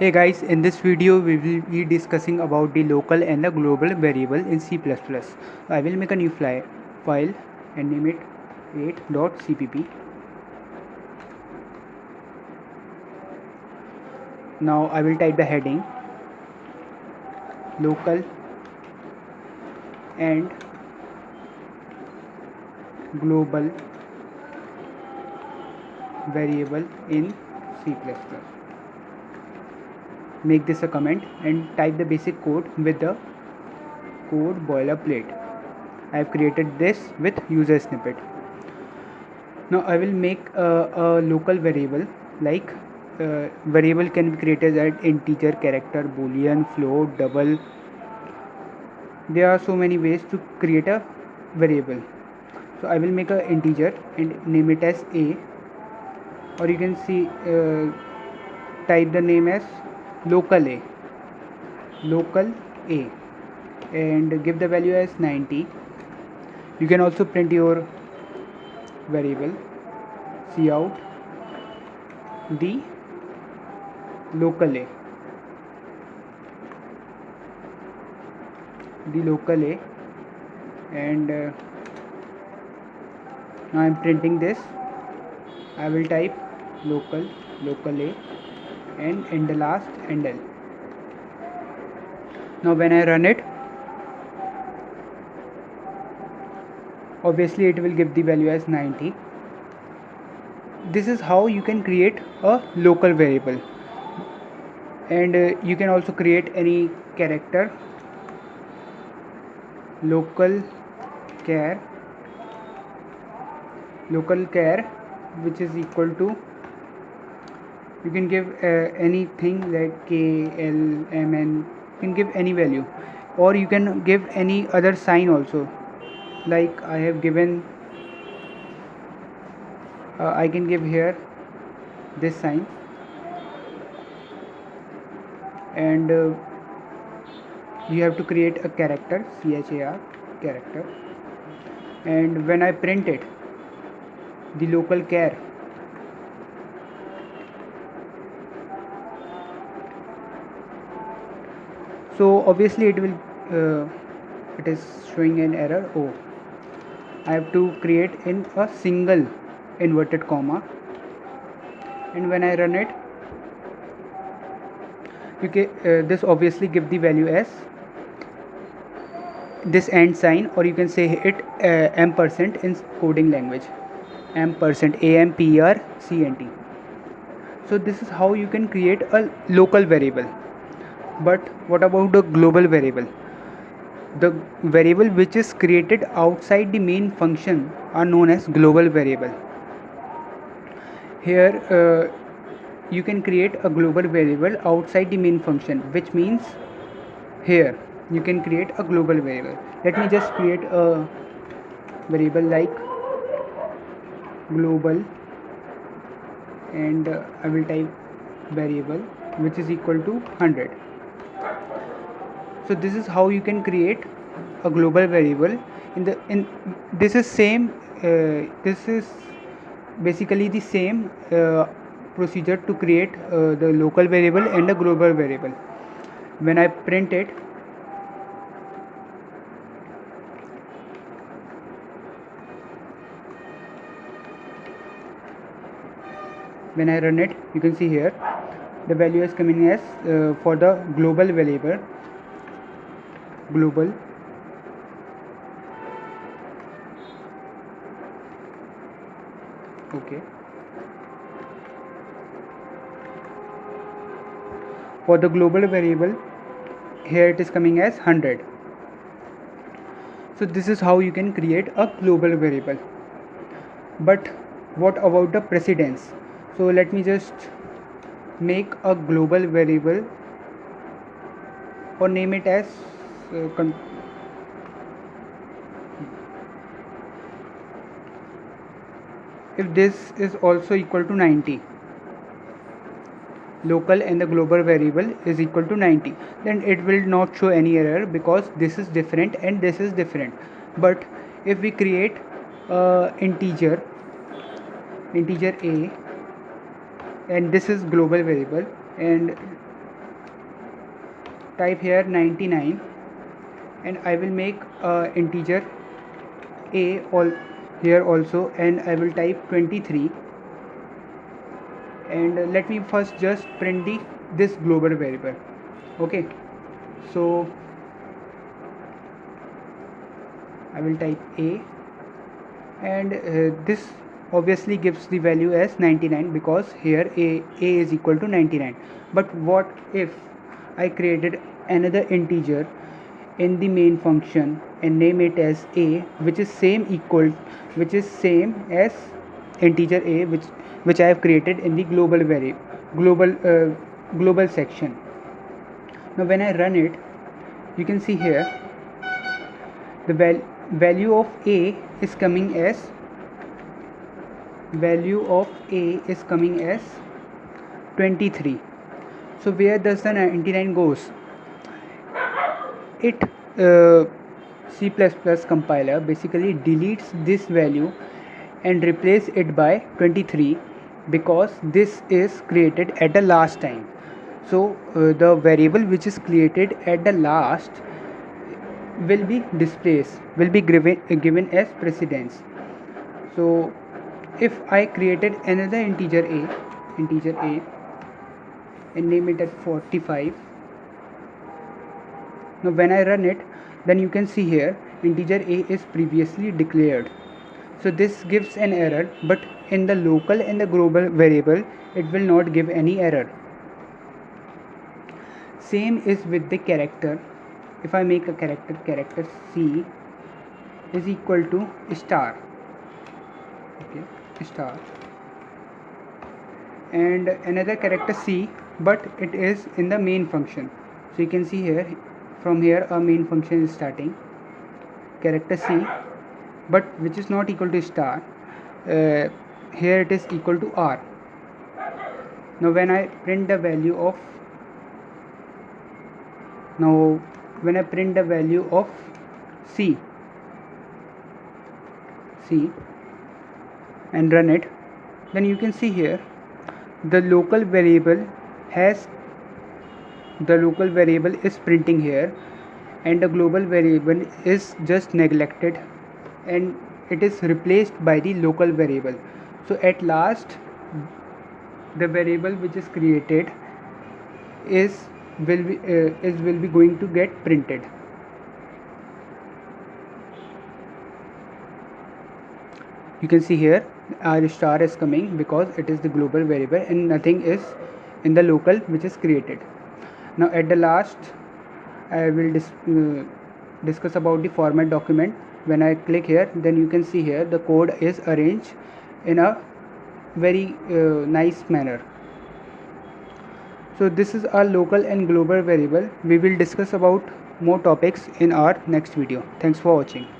Hey guys, in this video we will be discussing about the local and the global variable in C++. I will make a new file and name it 8.cpp. Now I will type the heading local and global variable in C++. Make this a comment and type the basic code with the code boilerplate. I have created this with user snippet. Now I will make a local variable like variable can be created as integer, character, boolean, float, double. There are so many ways to create a variable. So I will make an integer and name it as a, or you can see type the name as local a, and give the value as 90. You can also print your variable cout the local a, and now I am printing this. I will type local a and in the last endl. Now when I run it, obviously it will give the value as 90. This is how you can create a local variable, and you can also create any character local char which is equal to, you can give anything like k, l, m, n. You can give any value, or you can give any other sign also, like I have given I can give here this sign, and you have to create a character char character, and when I print it the local char, so obviously it is showing an error. Oh, I have to create in a single inverted comma, and when I run it, you can this obviously give the value as this and sign, or you can say it ampersand in coding language, ampersand, ampercent. So this is how you can create a local variable. But what about the global variable? The variable which is created outside the main function are known as global variable. Here you can create a global variable outside the main function, which means here you can create a global variable. Let me just create a variable like global, and I will type variable which is equal to 100. So this is how you can create a global variable. This is same this is basically the same procedure to create the local variable and the global variable. When I print it, when I run it, you can see here the value is coming as for the global variable global, okay, for the global variable here it is coming as 100. So this is how you can create a global variable. But what about the precedence? So let me just make a global variable or name it as if this is also equal to 90, local and the global variable is equal to 90, then it will not show any error because this is different and this is different. But if we create integer a, and this is global variable, and type here 99, and I will make integer a all here also, and I will type 23, and let me first just print this global variable. Okay, so I will type a, and this obviously gives the value as 99 because here a is equal to 99. But what if I created another integer in the main function and name it as a, which is same as integer a, which I have created in the global global section. Now when I run it, you can see here the value of a is coming as 23. So where does the 99 goes? It C++ compiler basically deletes this value and replace it by 23 because this is created at the last time. So the variable which is created at the last will be given as precedence. So if I created another integer a and name it at 45, now when I run it, then you can see here integer a is previously declared. So this gives an error, but in the local and the global variable it will not give any error. Same is with the character. If I make a character C is equal to star, okay, star, and another character C, but it is in the main function. So you can see here, from here our main function is starting character C, but which is not equal to star. Here it is equal to R. Now when I print the value of C and run it, then you can see here the local variable is printing here, and the global variable is just neglected and it is replaced by the local variable. So at last the variable which is created will be going to get printed. You can see here R star is coming because it is the global variable and nothing is in the local which is created. Now at the last I will discuss about the format document. When I click here, then you can see here the code is arranged in a very nice manner. So this is our local and global variable. We will discuss about more topics in our next video. Thanks for watching.